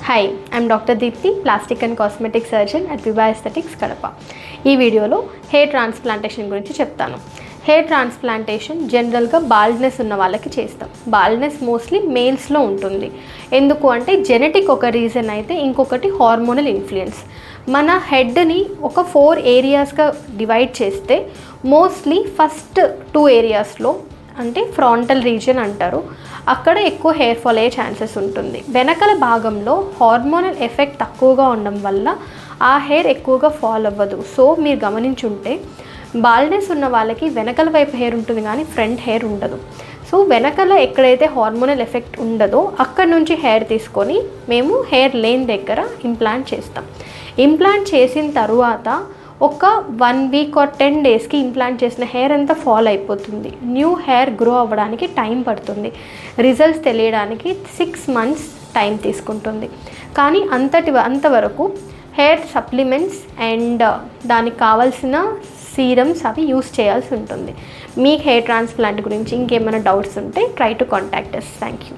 Hi, I'm doctor Deepti, plastic and cosmetic surgeon at Viva aesthetics Kadapa. ఈ వీడియోలో hair transplantation గురించి చెప్తాను. హెయిర్ ట్రాన్స్ప్లాంటేషన్ జనరల్గా బాల్డ్నెస్ ఉన్న వాళ్ళకి చేస్తాం. బాల్డ్నెస్ మోస్ట్లీ మేల్స్లో ఉంటుంది. ఎందుకు అంటే జెనెటిక్ ఒక రీజన్ అయితే, ఇంకొకటి హార్మోనల్ ఇన్ఫ్లుయెన్స్. మన హెడ్ని ఒక 4 ఏరియాస్గా డివైడ్ చేస్తే మోస్ట్లీ ఫస్ట్ 2 ఏరియాస్లో అంటే ఫ్రాంటల్ రీజియన్ అంటారు, అక్కడ ఎక్కువ హెయిర్ ఫాల్ అయ్యే ఛాన్సెస్ ఉంటుంది. వెనకల భాగంలో హార్మోనల్ ఎఫెక్ట్ తక్కువగా ఉండడం వల్ల ఆ హెయిర్ ఎక్కువగా ఫాల్ అవ్వదు. సో మీరు గమనించుంటే బాల్డ్నెస్ ఉన్న వాళ్ళకి వెనకల వైపు హెయిర్ ఉంటుంది కానీ ఫ్రంట్ హెయిర్ ఉండదు. సో వెనకల ఎక్కడైతే హార్మోనల్ ఎఫెక్ట్ ఉండదో అక్కడ నుంచి హెయిర్ తీసుకొని మేము హెయిర్ లేన్ దగ్గర ఇంప్లాంట్ చేస్తాం. ఇంప్లాంట్ చేసిన తరువాత ఒక 1 వీక్ ఆర్ 10 డేస్కి ఇంప్లాంట్ చేసిన హెయిర్ అంతా ఫాల్ అయిపోతుంది. న్యూ హెయిర్ గ్రో అవ్వడానికి టైం పడుతుంది. రిజల్ట్స్ తెలియడానికి 6 మంత్స్ టైం తీసుకుంటుంది. కానీ అంతవరకు హెయిర్ సప్లిమెంట్స్ అండ్ దానికి కావాల్సిన సీరమ్స్ అవి యూస్ చేయాల్సి ఉంటుంది. మీకు హెయిర్ ట్రాన్స్ప్లాంట్ గురించి ఇంకేమైనా డౌట్స్ ఉంటే try to contact us. Thank you.